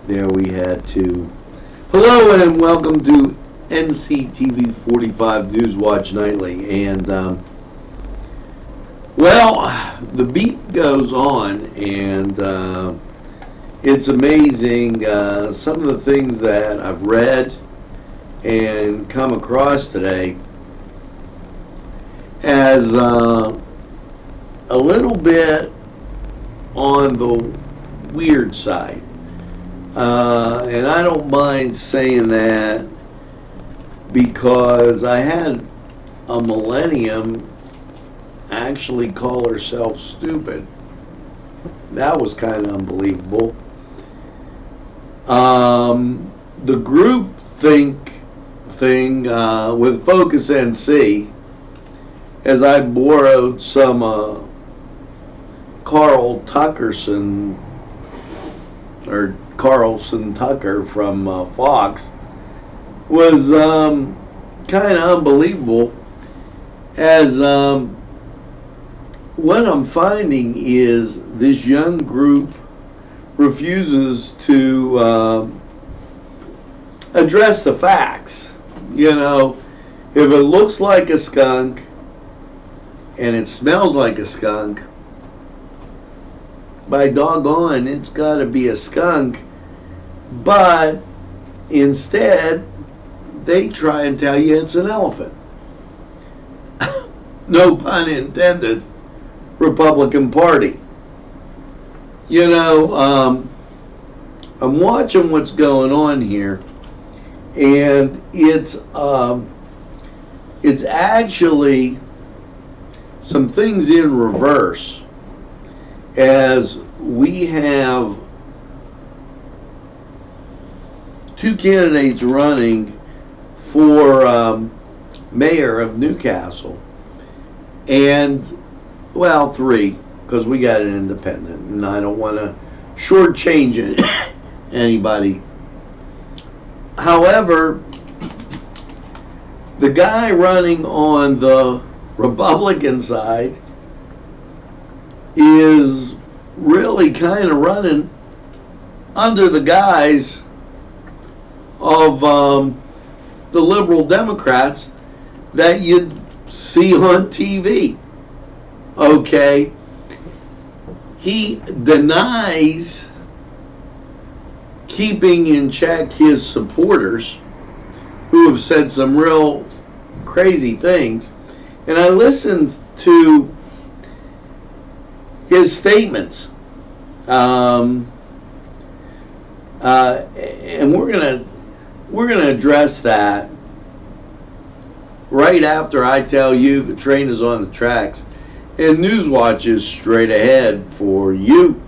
there we had to. Hello and welcome to Nctv45 Newswatch Nightly. And, the beat goes on, and it's amazing some of the things that I've read and come across today as a little bit on the weird side. And I don't mind saying that because I had a millennium actually call herself stupid. That was kind of unbelievable. The group think thing with Focus NC, as I borrowed some Carlson Tucker from Fox, was kind of unbelievable, as what I'm finding is this young group refuses to address the facts. You know, if it looks like a skunk and it smells like a skunk, by doggone, it's got to be a skunk. But instead, they try and tell you it's an elephant. No pun intended, Republican Party. You know, I'm watching what's going on here, and it's actually some things in reverse, as we have two candidates running for mayor of Newcastle, and, well, three, because we got an independent, and I don't want to shortchange anybody. However, the guy running on the Republican side is really kind of running under the guise of the liberal Democrats that you see on TV. Okay, he denies keeping in check his supporters, who have said some real crazy things. And I listened to his statements, and we're gonna address that right after I tell you the train is on the tracks and Newswatch is straight ahead for you.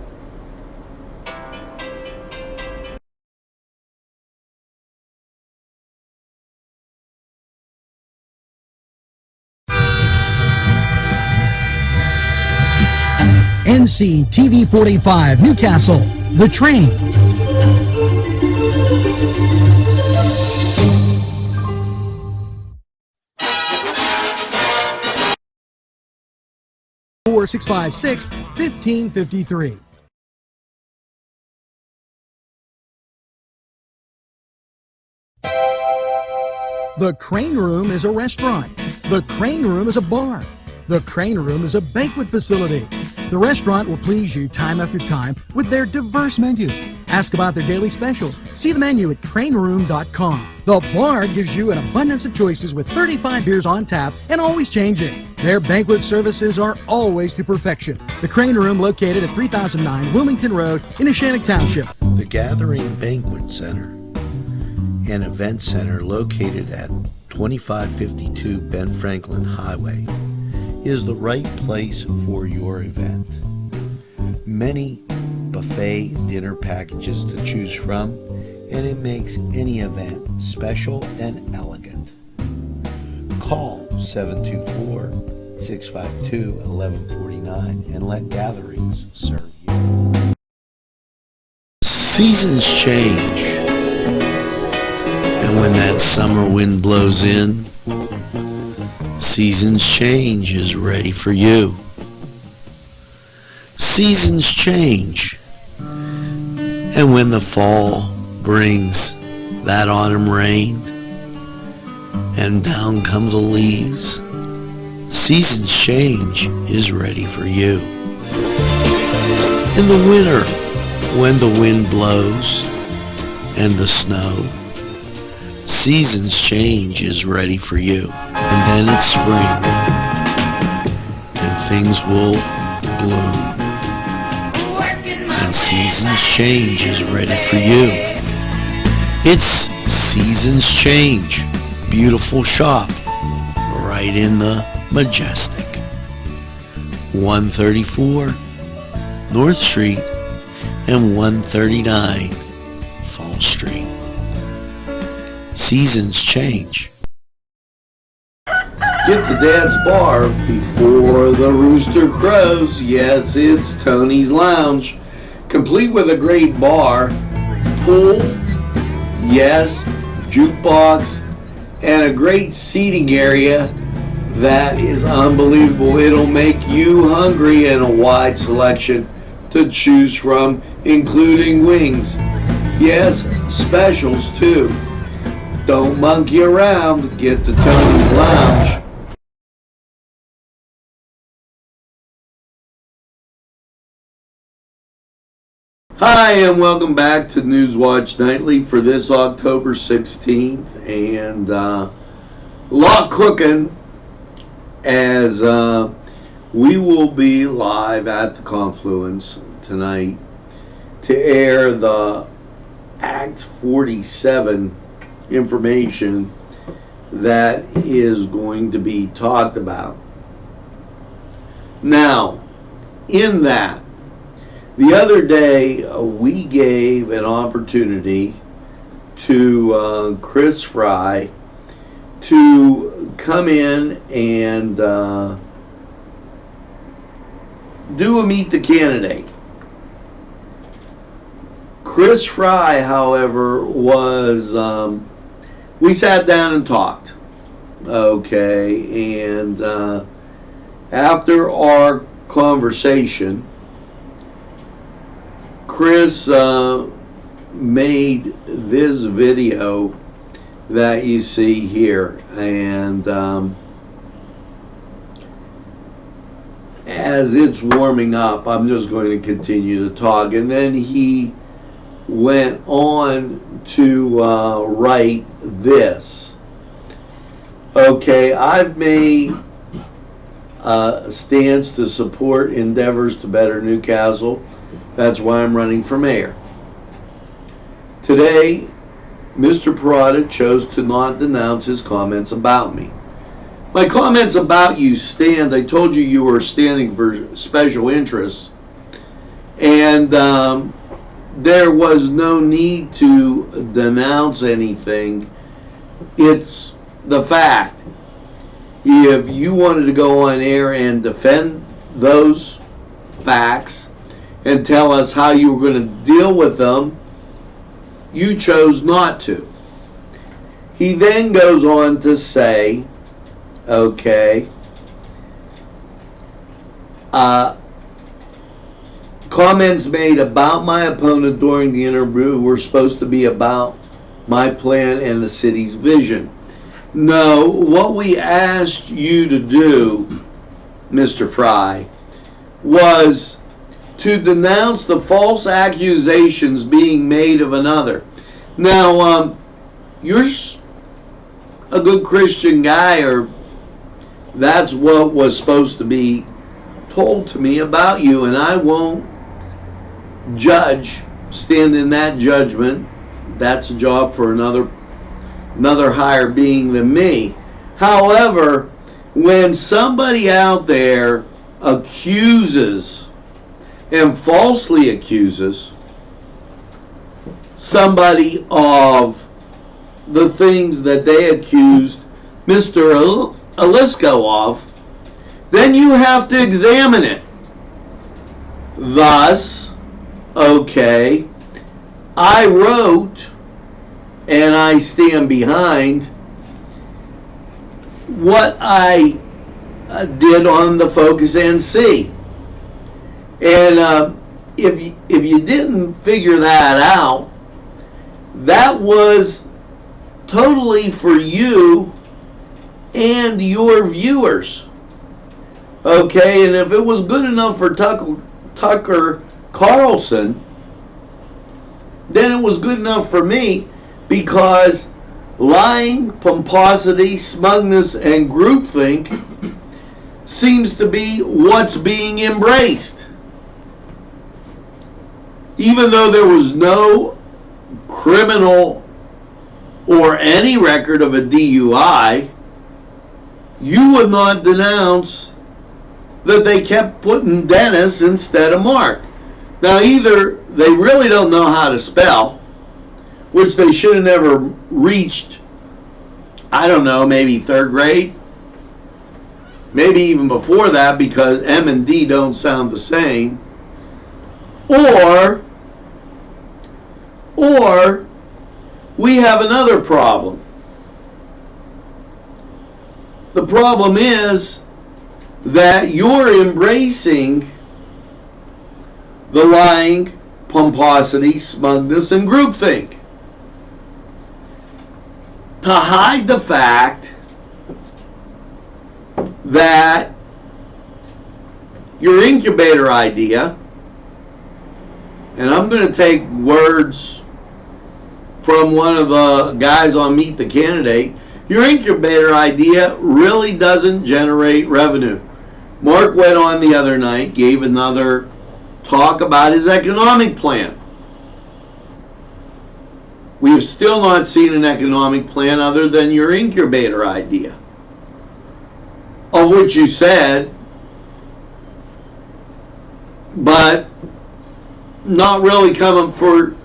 Nctv45 Newcastle, The Train. Four 656 1553. The Crane Room is a restaurant. The Crane Room is a bar. The Crane Room is a banquet facility. The restaurant will please you time after time with their diverse menu. Ask about their daily specials. See the menu at craneroom.com. The bar gives you an abundance of choices with 35 beers on tap and always changing. Their banquet services are always to perfection. The Crane Room, located at 3009 Wilmington Road in Neshannock Township. The Gathering Banquet Center and Event Center, located at 2552 Ben Franklin Highway, is the right place for your event. Many buffet dinner packages to choose from, and it makes any event special and elegant. Call 724-652-1149 and let Gatherings serve you. Seasons change, and when that summer wind blows in, Seasons Change is ready for you. Seasons change, And when the fall brings that autumn rain and down come the leaves, seasons change is ready for you. In the winter, when the wind blows and the snow, seasons change is ready for you. And then it's spring and things will bloom. And seasons change is ready for you. It's Seasons Change, beautiful shop, right in the Majestic. 134 North Street and 139 Fall Street. Seasons change. Get to Dad's Bar before the rooster crows. Yes, it's Tony's Lounge. Complete with a great bar, pool, yes, jukebox, and a great seating area that is unbelievable. It'll make you hungry, and a wide selection to choose from, including wings. Yes, specials too. Don't monkey around. Get to Tony's Lounge. Hi, and welcome back to Newswatch Nightly for this October 16th. And a lot cooking as we will be live at the Confluence tonight to air the Act 47 information that is going to be talked about. Now, in that, the other day we gave an opportunity to Chris Fry to come in and do a Meet the Candidate. Chris Fry, however, was, we sat down and talked, okay, and after our conversation, Chris made this video that you see here, and as it's warming up, I'm just going to continue to talk, and then he went on to write this. Okay, I've made a stance to support endeavors to better Newcastle. That's why I'm running for mayor. Today, Mr. Perrotta chose to not denounce his comments about me. My comments about you stand. I told you you were standing for special interests, and there was no need to denounce anything. It's the fact. If you wanted to go on air and defend those facts and tell us how you were going to deal with them, you chose not to. He then goes on to say, okay, comments made about my opponent during the interview were supposed to be about my plan and the city's vision. No, what we asked you to do, Mr. Fry, was to denounce the false accusations being made of another. Now, you're a good Christian guy, or that's what was supposed to be told to me about you, and I won't stand in that judgment. That's a job for another higher being than me. However, when somebody out there accuses and falsely accuses somebody of the things that they accused Mr. Alisco of, then you have to examine it. Thus, okay, I wrote, and I stand behind what I did on the Focus NC. And if you didn't figure that out, that was totally for you and your viewers. Okay, and if it was good enough for Tucker Carlson, then it was good enough for me, because lying, pomposity, smugness, and groupthink seems to be what's being embraced. Even though there was no criminal or any record of a DUI, you would not denounce that they kept putting Dennis instead of Mark. Now, either they really don't know how to spell, which they should have never reached, I don't know, maybe third grade, maybe even before that, because M and D don't sound the same, or we have another problem. The problem is that you're embracing the lying, pomposity, smugness, and groupthink to hide the fact that your incubator idea, and I'm going to take words from one of the guys on Meet the Candidate, your incubator idea really doesn't generate revenue. Mark went on the other night, gave another talk about his economic plan. We have still not seen an economic plan other than your incubator idea, of which you said, but not really coming through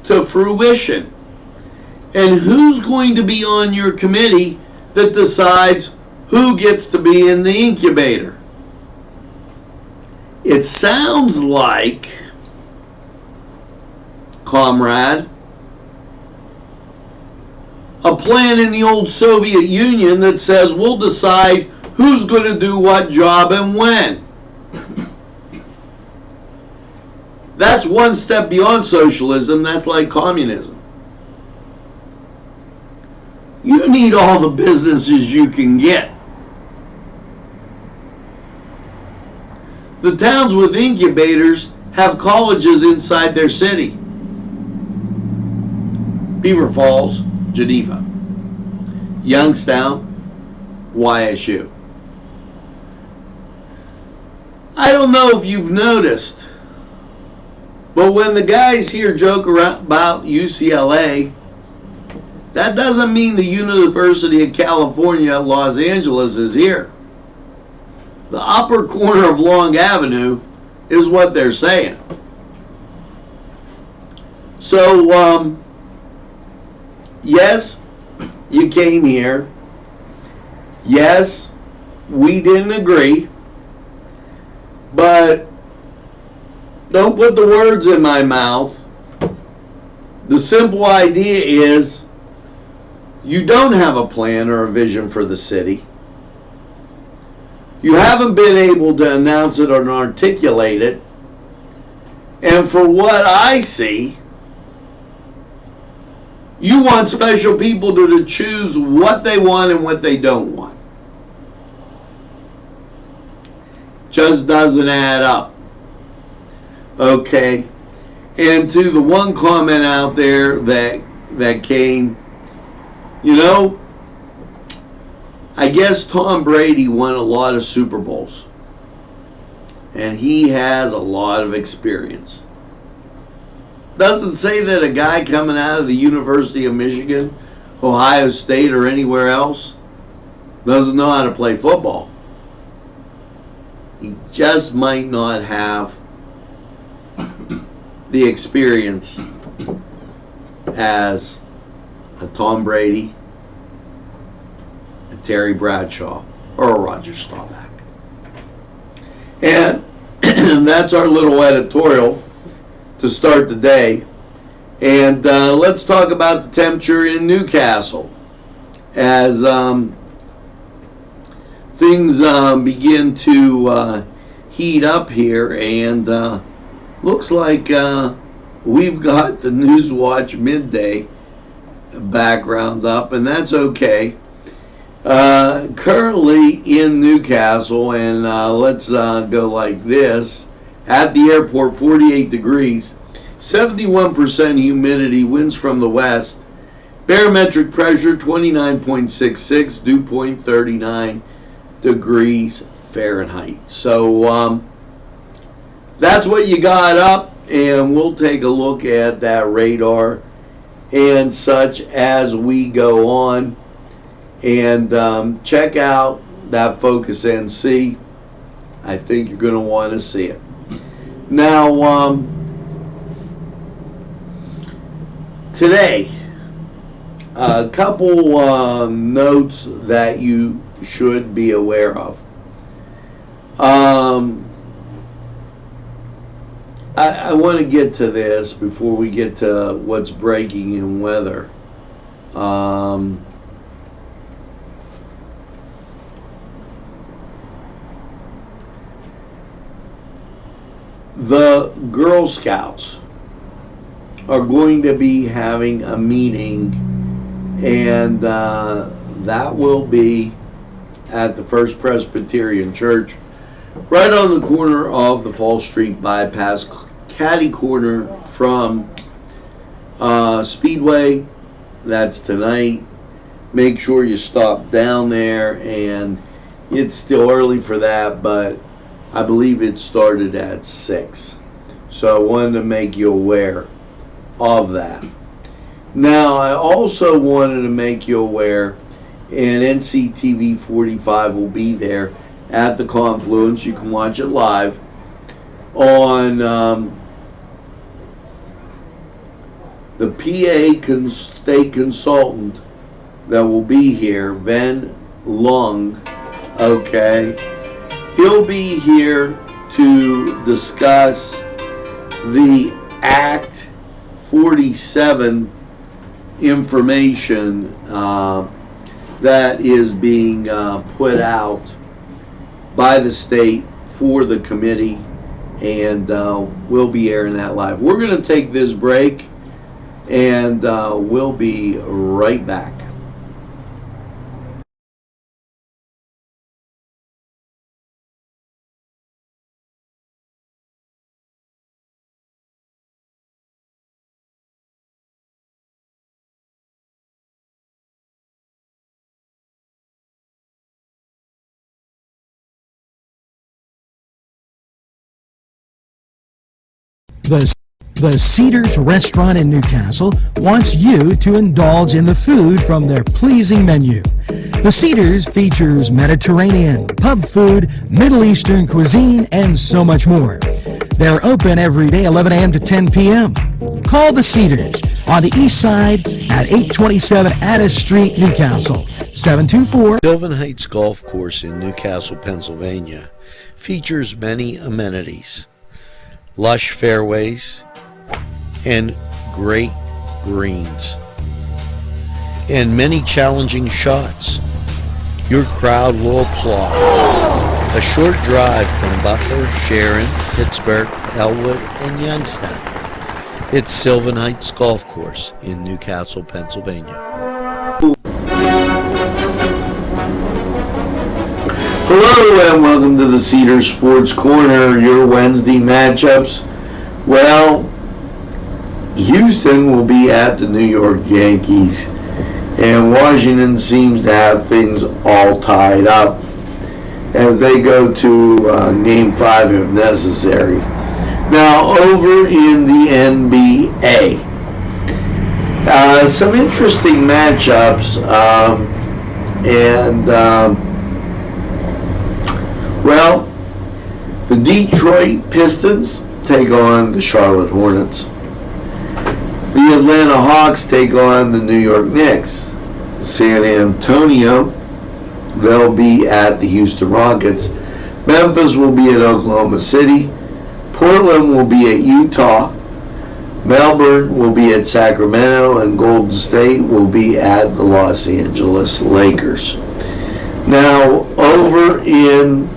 to fruition. And who's going to be on your committee that decides who gets to be in the incubator? It sounds like, comrade, a plan in the old Soviet Union that says we'll decide who's going to do what job and when. That's one step beyond socialism. That's like communism. You need all the businesses you can get. The towns with incubators have colleges inside their city. Beaver Falls, Geneva. Youngstown, YSU. I don't know if you've noticed, but when the guys here joke around about UCLA, that doesn't mean the University of California, Los Angeles is here. The upper corner of Long Avenue is what they're saying. So, yes, you came here. Yes, we didn't agree. But don't put the words in my mouth. The simple idea is you don't have a plan or a vision for the city. You haven't been able to announce it or articulate it. And for what I see, you want special people to choose what they want and what they don't want. Just doesn't add up. Okay. And to the one comment out there that came, you know, I guess Tom Brady won a lot of Super Bowls. And he has a lot of experience. Doesn't say that a guy coming out of the University of Michigan, Ohio State, or anywhere else doesn't know how to play football. He just might not have the experience as a Tom Brady, a Terry Bradshaw, or a Roger Staubach. And that's our little editorial to start the day. And let's talk about the temperature in Newcastle as things begin to heat up here, and looks like we've got the Newswatch midday background up, and that's okay. Currently in Newcastle, and let's go like this. At the airport, 48 degrees, 71% humidity, winds from the west, barometric pressure 29.66, dew point 39 degrees Fahrenheit. So that's what you got up, and we'll take a look at that radar and such as we go on. And check out that Focus NC. I think you're going to want to see it. Now, today, a couple notes that you should be aware of. I want to get to this before we get to what's breaking in weather. The Girl Scouts are going to be having a meeting, and that will be at the First Presbyterian Church, right on the corner of the Fall Street bypass, catty corner from Speedway. That's tonight. Make sure you stop down there, and it's still early for that, but I believe it started at 6. So I wanted to make you aware of that. Now, I also wanted to make you aware, and Nctv45 will be there at the confluence. You can watch it live on the PA state consultant that will be here, Van Lung. Okay. He'll be here to discuss the Act 47 information that is being put out by the state for the committee, and we'll be airing that live. We're going to take this break, and we'll be right back. The Cedars Restaurant in Newcastle wants you to indulge in the food from their pleasing menu. The Cedars features Mediterranean, pub food, Middle Eastern cuisine, and so much more. They're open every day, 11 a.m. to 10 p.m. Call the Cedars on the east side at 827 Addis Street, Newcastle, 724. Sylvan Heights Golf Course in Newcastle, Pennsylvania features many amenities, lush fairways, and great greens, and many challenging shots. Your crowd will applaud. A short drive from Butler, Sharon, Pittsburgh, Elwood, and Youngstown. It's Sylvan Heights Golf Course in Newcastle, Pennsylvania. Hello and welcome to the Cedar Sports Corner, your Wednesday matchups. Well, Houston will be at the New York Yankees, and Washington seems to have things all tied up as they go to Game 5 if necessary. Now, over in the NBA, some interesting matchups, well, the Detroit Pistons take on the Charlotte Hornets. The Atlanta Hawks take on the New York Knicks. San Antonio, they'll be at the Houston Rockets. Memphis will be at Oklahoma City. Portland will be at Utah. Melbourne will be at Sacramento, and Golden State will be at the Los Angeles Lakers. Now, over in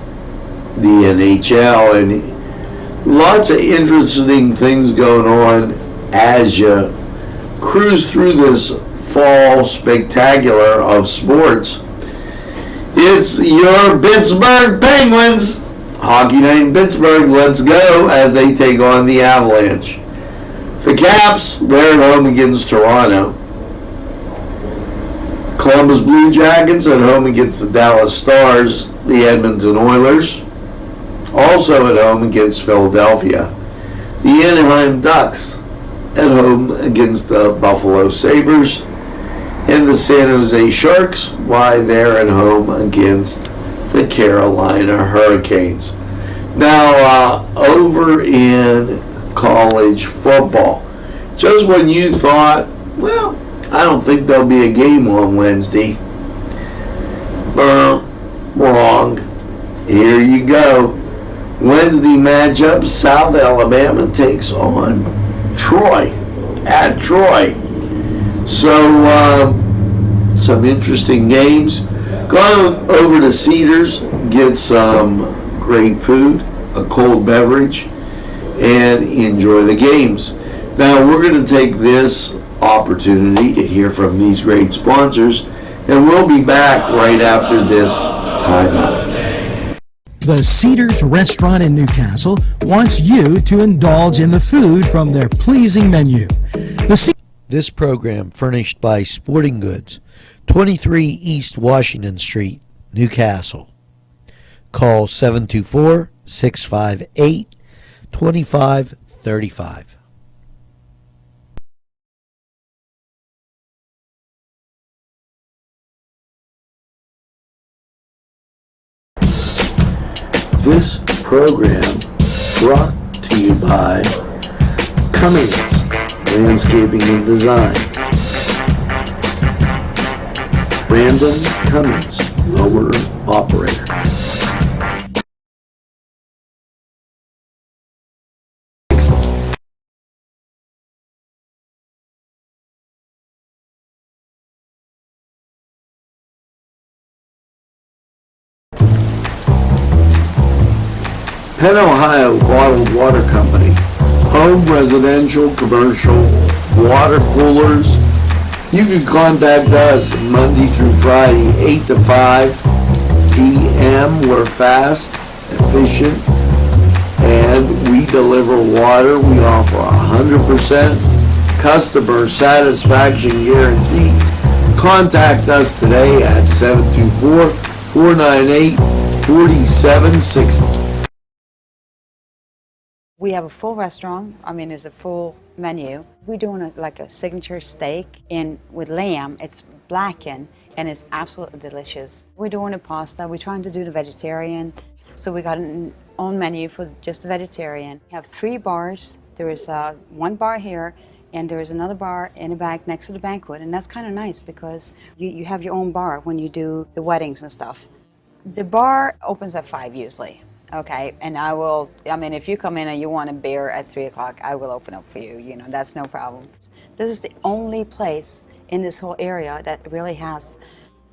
the NHL, and lots of interesting things going on as you cruise through this fall spectacular of sports. It's your Pittsburgh Penguins. Hockey night in Pittsburgh, let's go as they take on the Avalanche. The Caps, they're at home against Toronto. Columbus Blue Jackets at home against the Dallas Stars. The Edmonton Oilers, also at home against Philadelphia. The Anaheim Ducks at home against the Buffalo Sabres. And the San Jose Sharks, why, they're at home against the Carolina Hurricanes. Now, over in college football, just when you thought, well, I don't think there'll be a game on Wednesday, wrong. Here you go. Wednesday matchup, South Alabama takes on Troy, at Troy. So, some interesting games. Go over to Cedars, get some great food, a cold beverage, and enjoy the games. Now, we're going to take this opportunity to hear from these great sponsors, and we'll be back right after this timeout. The Cedars Restaurant in Newcastle wants you to indulge in the food from their pleasing menu. This program furnished by Sporting Goods, 23 East Washington Street, Newcastle. Call 724-658-2535. This program brought to you by Cummings Landscaping and Design. Brandon Cummings, Lower Operator. Penn Ohio Bottled Water Company. Home, residential, commercial, water coolers. You can contact us Monday through Friday, 8 to 5 p.m. We're fast, efficient, and we deliver water. We offer 100% customer satisfaction guarantee. Contact us today at 724-498-4760. We have a full restaurant. It's a full menu. We're doing like a signature steak with lamb. It's blackened and it's absolutely delicious. We're doing a pasta. We're trying to do the vegetarian. So we got an own menu for just the vegetarian. We have 3 bars. There is one bar here and there is another bar in the back next to the banquet. And that's kind of nice because you have your own bar when you do the weddings and stuff. The bar opens at 5 usually. Okay, and if you come in and you want a beer at 3 o'clock, I will open up for you, that's no problem. This is the only place in this whole area that really has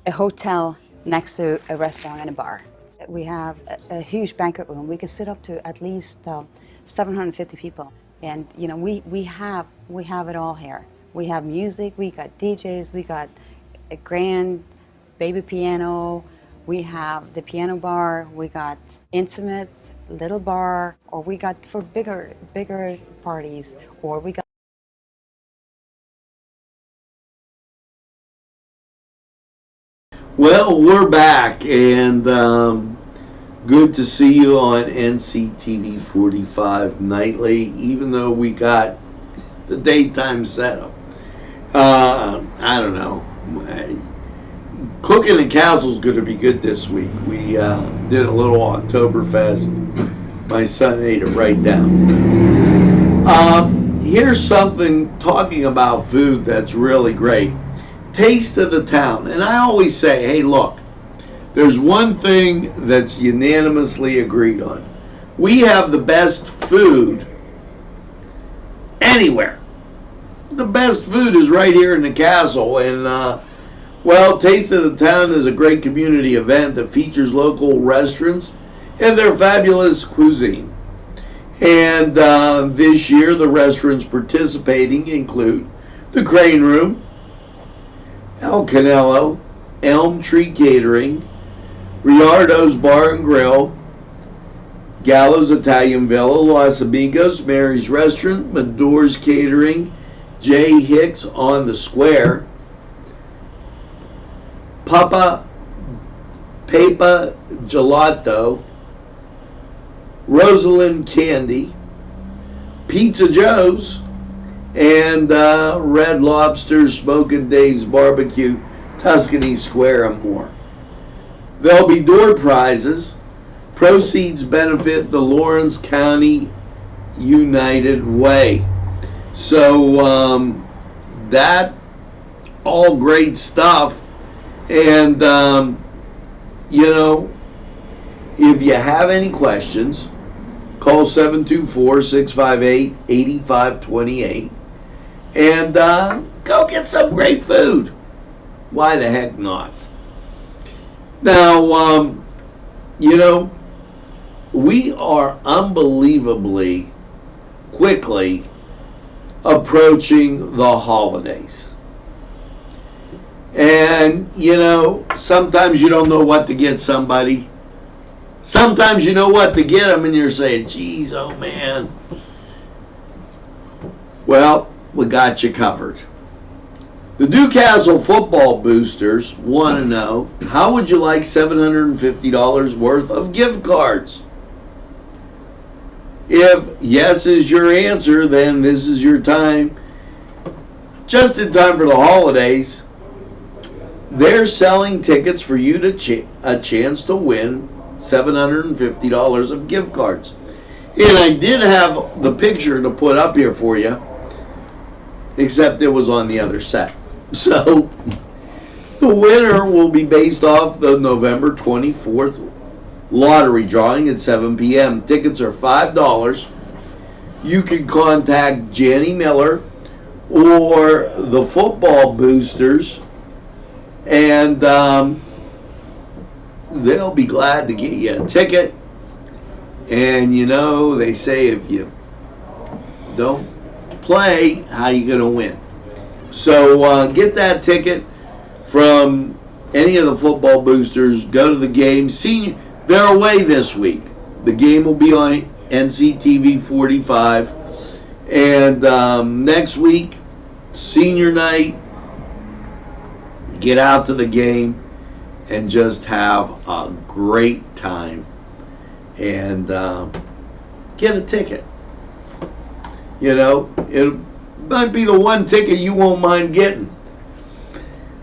a hotel next to a restaurant and a bar. We have a huge banquet room. We can sit up to at least 750 people. And, we have it all here. We have music, we got DJs, we got a grand baby piano, we have the piano bar, we got intimates, little bar, or we got for bigger parties, or we got. Well, we're back, and good to see you on Nctv45 nightly, even though we got the daytime setup. I don't know. Cooking and Castle's going to be good this week. We did a little Oktoberfest. My son ate it right down. Here's something talking about food that's really great. Taste of the town. And I always say, hey, look, there's one thing that's unanimously agreed on. We have the best food anywhere. The best food is right here in the castle. And, Taste of the Town is a great community event that features local restaurants and their fabulous cuisine. And this year, the restaurants participating include the Crane Room, El Canelo, Elm Tree Catering, Riardo's Bar and Grill, Gallows Italian Villa, Los Amigos, Mary's Restaurant, Medore's Catering, J. Hicks on the Square, Papa Gelato, Rosalind Candy, Pizza Joe's, and Red Lobster, Smokin' Dave's Barbecue, Tuscany Square, and more. There'll be door prizes. Proceeds benefit the Lawrence County United Way. So that all great stuff. And you know, if you have any questions, call 724-658-8528 and go get some great food. Why the heck not? Now, you know, we are unbelievably quickly approaching the holidays. And, you know, sometimes you don't know what to get somebody. Sometimes you know what to get them and you're saying, geez, oh man. Well, we got you covered. The Newcastle football boosters want to know, how would you like $750 worth of gift cards? If yes is your answer, then this is your time. Just in time for the holidays, they're selling tickets for you to a chance to win $750 of gift cards. And I did have the picture to put up here for you, except it was on the other set. So the winner will be based off the November 24th lottery drawing at 7 p.m. Tickets are $5. You can contact Jenny Miller or the football boosters, and they'll be glad to get you a ticket. And you know, they say if you don't play, how you going to win? So get that ticket from any of the football boosters. Go to the game. They're away this week. The game will be on Nctv45. And next week, senior night, get out to the game and just have a great time. And get a ticket. You know, it might be the one ticket you won't mind getting.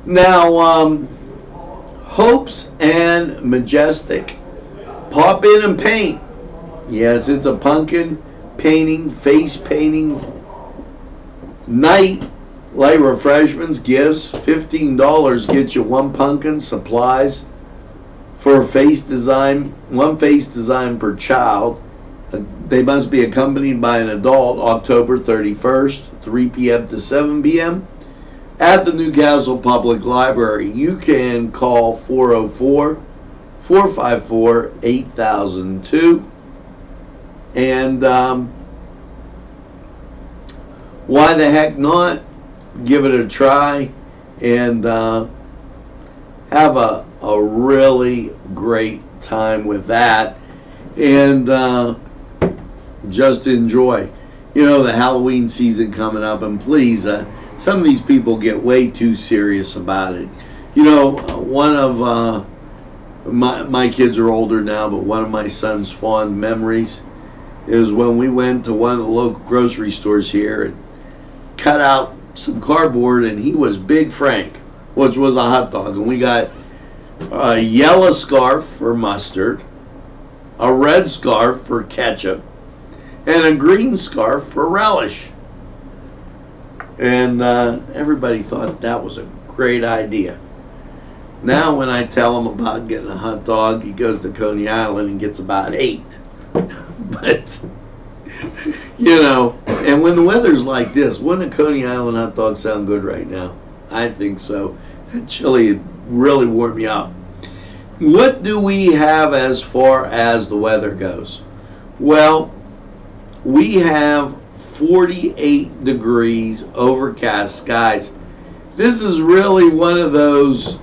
Now, Hopes and Majestic Pop In and Paint. Yes, it's a pumpkin painting, face painting night. Light refreshments, gifts. $15 gets you one pumpkin, supplies for face design, one face design per child. They must be accompanied by an adult. October 31st, 3 p.m. to 7 p.m. at the Newcastle Public Library. You can call 404-454-8002. And why the heck not? Give it a try and have a really great time with that. And just enjoy. You know, the Halloween season coming up, and please, some of these people get way too serious about it. You know, one of my kids are older now, but one of my son's fond memories is when we went to one of the local grocery stores here and cut out some cardboard, and he was Big Frank, which was a hot dog, and we got a yellow scarf for mustard, a red scarf for ketchup, and a green scarf for relish. And everybody thought that was a great idea. Now when I tell him about getting a hot dog, he goes to Coney Island and gets about 8. But, you know, and when the weather's like this, wouldn't a Coney Island hot dog sound good right now? I think so. That chili would really warm you up. What do we have as far as the weather goes? Well, we have 48 degrees, overcast skies. This is really one of those,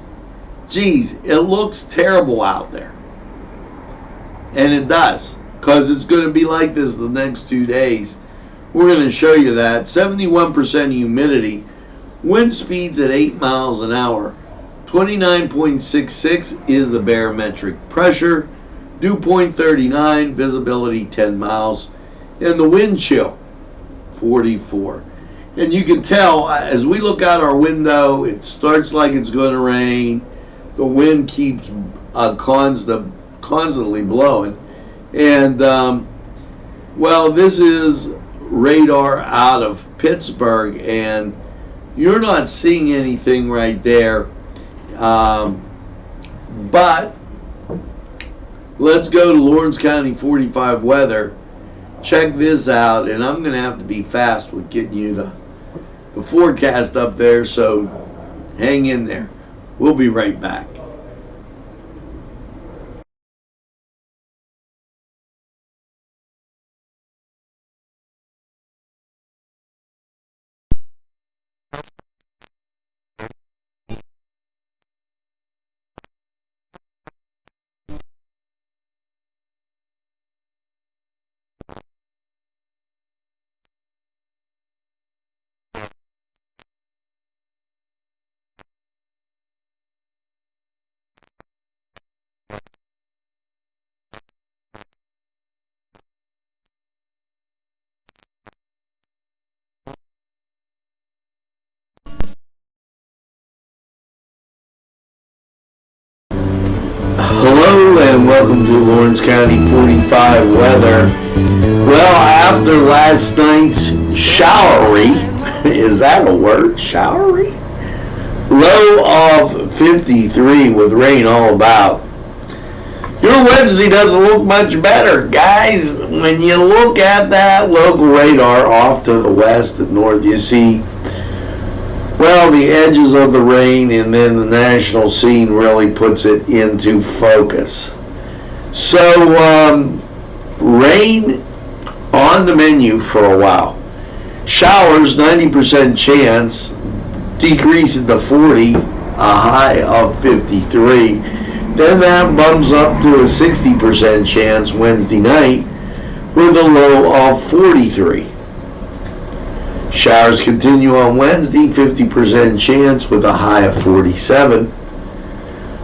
geez, it looks terrible out there. And it does, because it's going to be like this the next 2 days. We're going to show you that. 71% humidity, wind speeds at 8 miles an hour. 29.66 is the barometric pressure, dew point 39, visibility 10 miles, and the wind chill 44. And you can tell as we look out our window, it starts like it's going to rain. The wind keeps constantly blowing. And well, this is radar out of Pittsburgh, and you're not seeing anything right there. But let's go to Lawrence County 45 weather. Check this out, and I'm going to have to be fast with getting you the forecast up there, so hang in there. We'll be right back. Hello and welcome to Lawrence County 45 weather. Well, after last night's showery, is that a word? Showery? Low of 53 with rain all about. Your Wednesday doesn't look much better, guys. When you look at that local radar off to the west and north, you see, well, the edges of the rain, and then the national scene really puts it into focus. So, rain on the menu for a while. Showers, 90% chance, decreasing to 40, a high of 53. Then that bumps up to a 60% chance Wednesday night with a low of 43. Showers continue on Wednesday, 50% chance with a high of 47.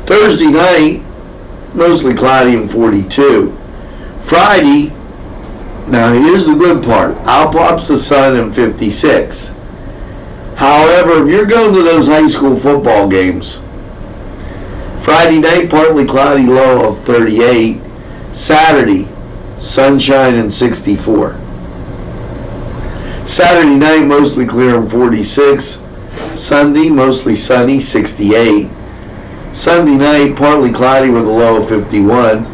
Thursday night, mostly cloudy and 42. Friday, now here's the good part, out pops the sun and 56. However, if you're going to those high school football games, Friday night, partly cloudy, low of 38. Saturday, sunshine and 64. Saturday night, mostly clear and 46. Sunday, mostly sunny, 68. Sunday night, partly cloudy with a low of 51.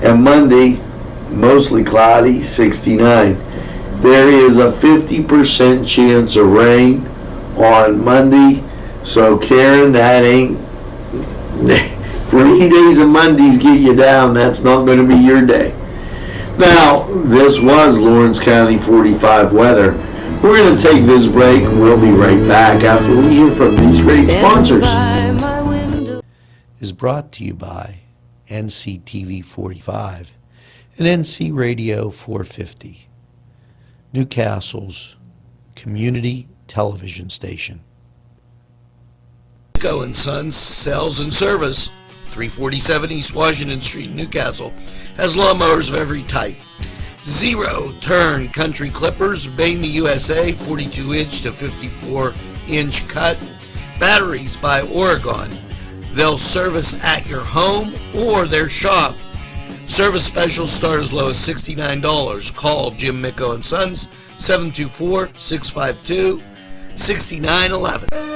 And Monday, mostly cloudy, 69. There is a 50% chance of rain on Monday. So, Karen, that ain't... 3 days of Mondays get you down. That's not going to be your day. Now, this was Lawrence County 45 weather. We're going to take this break. We'll be right back after we hear from these great sponsors. Is brought to you by Nctv45 and NC Radio 450, Newcastle's community television station. Go & Sons Sales and Service, 347 East Washington Street, Newcastle, has lawnmowers of every type. Zero-turn country clippers, made in the USA, 42-inch to 54-inch cut. Batteries by Oregon. They'll service at your home or their shop. Service specials start as low as $69. Call Jim Micco & Sons, 724-652-6911.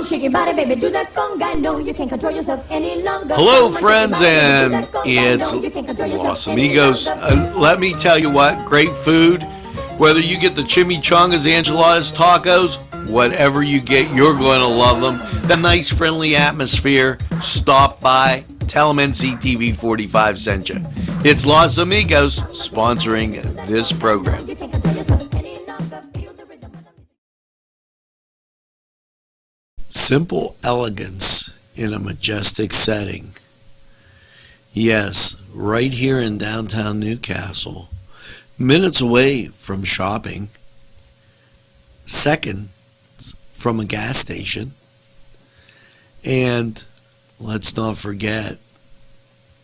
Shake your body, baby, do that conga. No, you can't control yourself any longer. Hello, friends, and it's Los Amigos. Let me tell you what, great food. Whether you get the chimichangas, enchiladas, tacos, whatever you get, you're going to love them. The nice, friendly atmosphere. Stop by, tell them NCTV45 sent you. It's Los Amigos sponsoring this program. You can't control yourself any longer. Feel the rhythm of the music. Simple elegance in a majestic setting. Yes, right here in downtown Newcastle, minutes away from shopping, seconds from a gas station, and let's not forget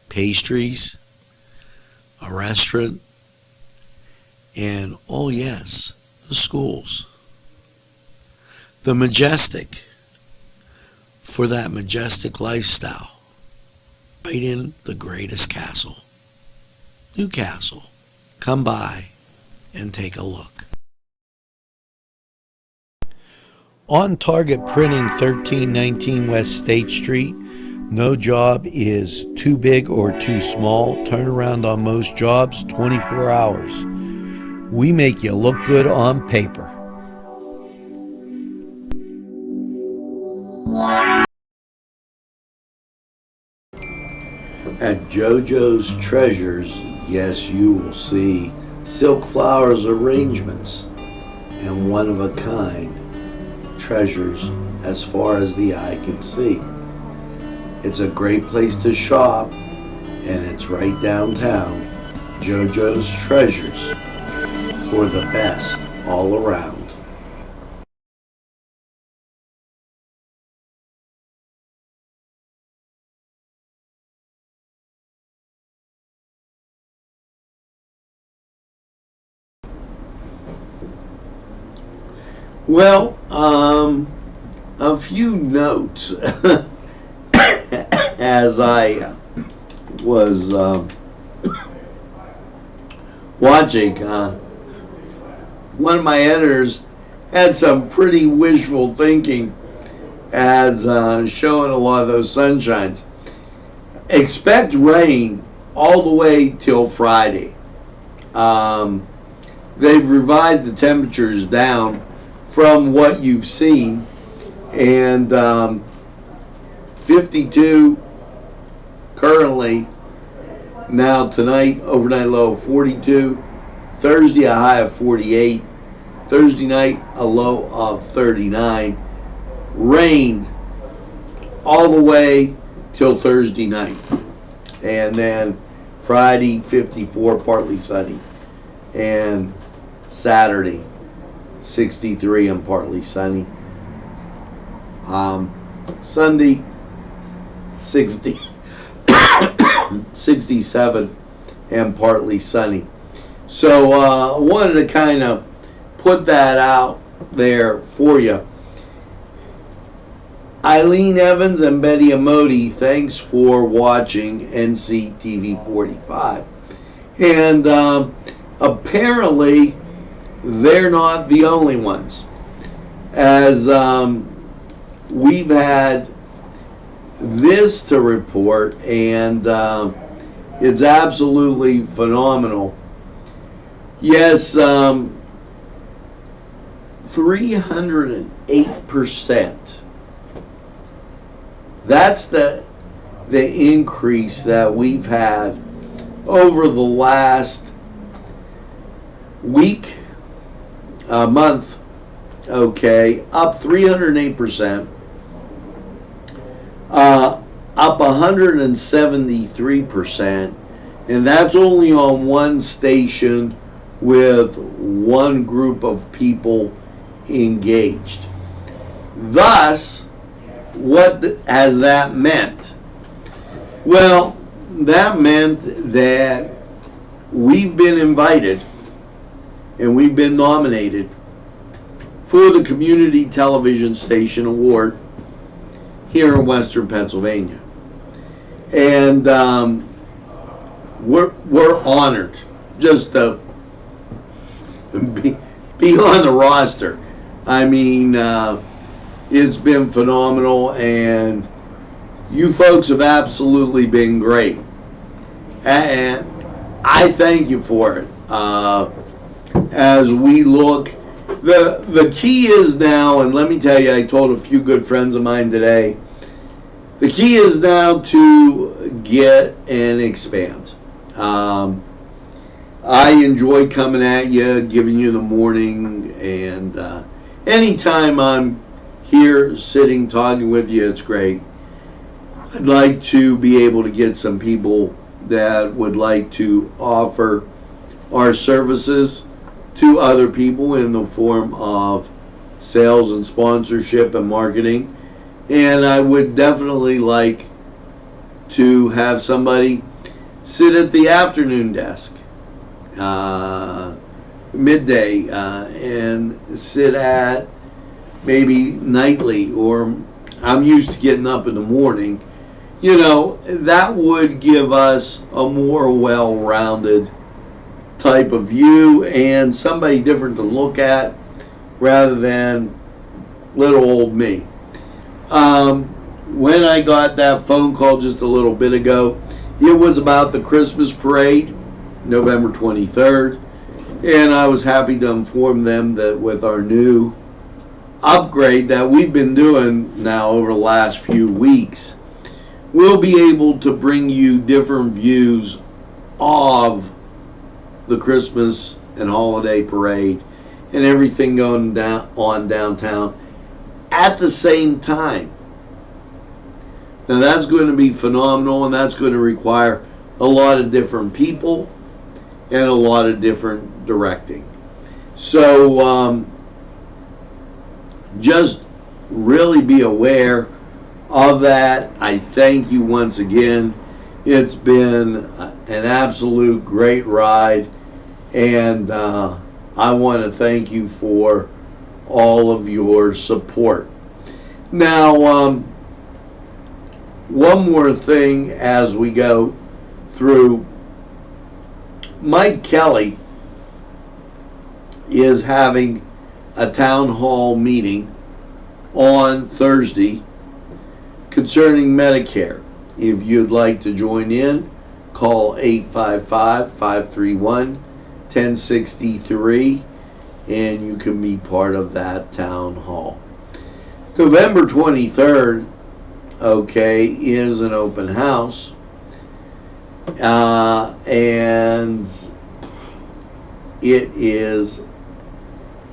pastries, a restaurant, and oh yes, the schools. The majestic for that majestic lifestyle. Right in the greatest castle, Newcastle. Come by and take a look. On Target Printing, 1319 West State Street. No job is too big or too small. Turnaround on most jobs, 24 hours. We make you look good on paper. At JoJo's Treasures, yes, you will see silk flowers arrangements and one-of-a-kind treasures as far as the eye can see. It's a great place to shop, and it's right downtown. JoJo's Treasures, for the best all around. Well, a few notes as I was watching. One of my editors had some pretty wishful thinking as showing a lot of those sunshines. Expect rain all the way till Friday. They've revised the temperatures down from what you've seen, and 52 currently. Now tonight, overnight low of 42. Thursday a high of 48. Thursday night a low of 39. Rain all the way till Thursday night, and then Friday 54, partly sunny, and Saturday 63 and partly sunny. Sunday 60 67 and partly sunny. So I wanted to kind of put that out there for you. Eileen Evans and Betty Amodi, thanks for watching NCTV45. And apparently they're not the only ones, as we've had this to report, and it's absolutely phenomenal. Yes, 308%. That's the increase that we've had over the last week, month. Okay, up 308%, up 173%, and that's only on one station with one group of people engaged. Thus, what has that meant? Well, that meant that we've been invited and we've been nominated for the Community Television Station Award here in Western Pennsylvania. And we're honored just to be on the roster. I mean, it's been phenomenal, and you folks have absolutely been great, and I thank you for it. As we look, the key is now, and let me tell you, I told a few good friends of mine today, The key is now to get and expand. I enjoy coming at you, giving you the morning, and anytime I'm here sitting talking with you, it's great. I'd like to be able to get some people that would like to offer our services to other people in the form of sales and sponsorship and marketing. And I would definitely like to have somebody sit at the afternoon desk, midday, and sit at maybe nightly, or I'm used to getting up in the morning. You know, that would give us a more well-rounded type of view and somebody different to look at rather than little old me. When I got that phone call just a little bit ago, it was about the Christmas parade, November 23rd, and I was happy to inform them that with our new upgrade that we've been doing now over the last few weeks, we'll be able to bring you different views of the Christmas and holiday parade and everything going on downtown at the same time. Now that's going to be phenomenal, and that's going to require a lot of different people and a lot of different directing. So just really be aware of that. I thank you once again. It's been an absolute great ride, and I want to thank you for all of your support. Now, one more thing as we go through. Mike Kelly is having a town hall meeting on Thursday concerning Medicare. If you'd like to join in, call 855-531-1063 and you can be part of that town hall. November 23rd, okay, is an open house, and it is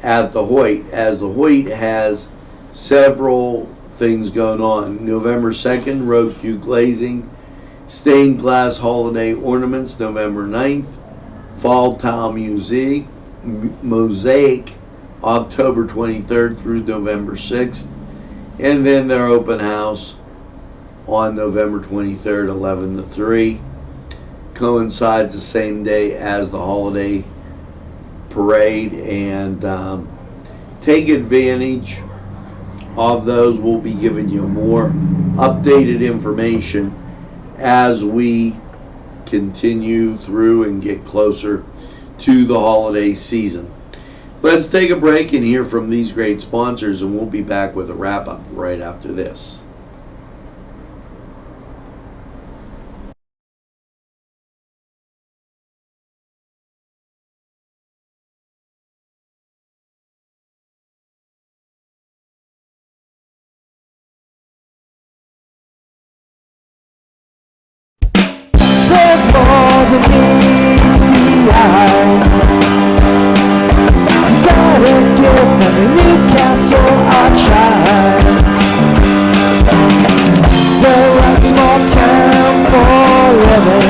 at the Hoyt, as the Hoyt has several things going on. November 2nd, road Q glazing, stained glass holiday ornaments. November 9th, fall tile mosaic, October 23rd through November 6th, and then their open house on November 23rd, 11 to 3. Coincides the same day as the holiday parade, and take advantage of those. We'll be giving you more updated information as we continue through and get closer to the holiday season. Let's take a break and hear from these great sponsors, and we'll be back with a wrap-up right after this. There's more than meets the eye. Gotta give them a Newcastle a try. They're a small town for living.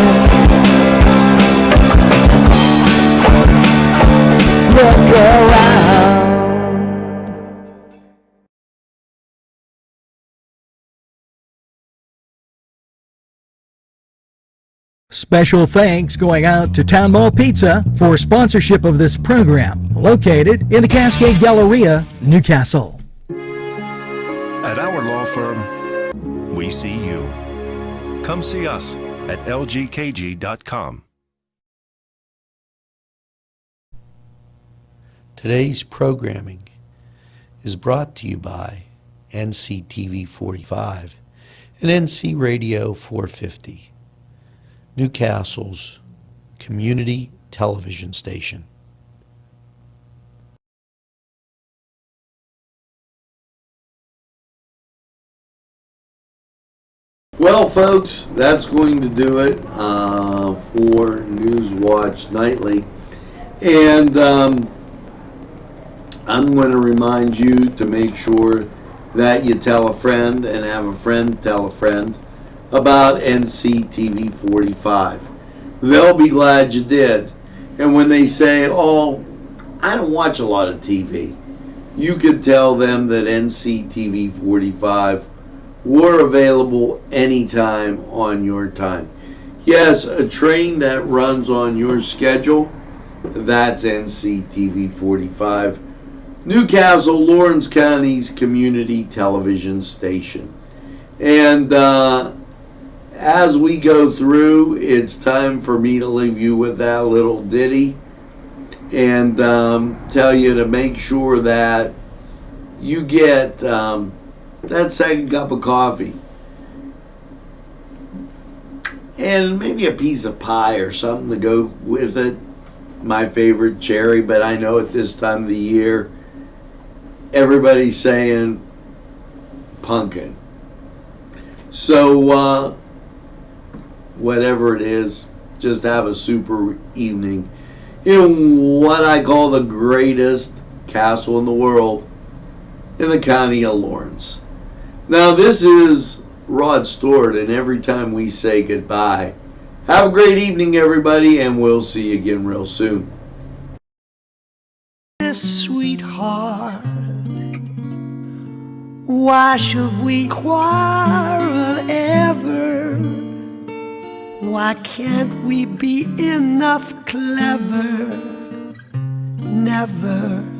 Look around. Special thanks going out to Town Mall Pizza for sponsorship of this program, located in the Cascade Galleria, Newcastle. At our law firm, we see you. Come see us at lgkg.com. Today's programming is brought to you by Nctv45 and NC Radio 450. Newcastle's community television station. Well, folks, that's going to do it for Newswatch Nightly. And I'm going to remind you to make sure that you tell a friend and have a friend tell a friend about Nctv45. They'll be glad you did. And when they say, oh, I don't watch a lot of TV, you could tell them that Nctv45 we're available anytime on your time. Yes, a train that runs on your schedule, that's Nctv45, Newcastle, Lawrence County's community television station. And as we go through, it's time for me to leave you with that little ditty and tell you to make sure that you get that second cup of coffee and maybe a piece of pie or something to go with it. My favorite, cherry, but I know at this time of the year everybody's saying pumpkin. So whatever it is, just have a super evening in what I call the greatest castle in the world, in the county of Lawrence. Now, this is Rod Stewart, and every time we say goodbye, have a great evening, everybody, and we'll see you again real soon. Sweetheart, why should we quarrel ever? Why can't we be enough clever? Never.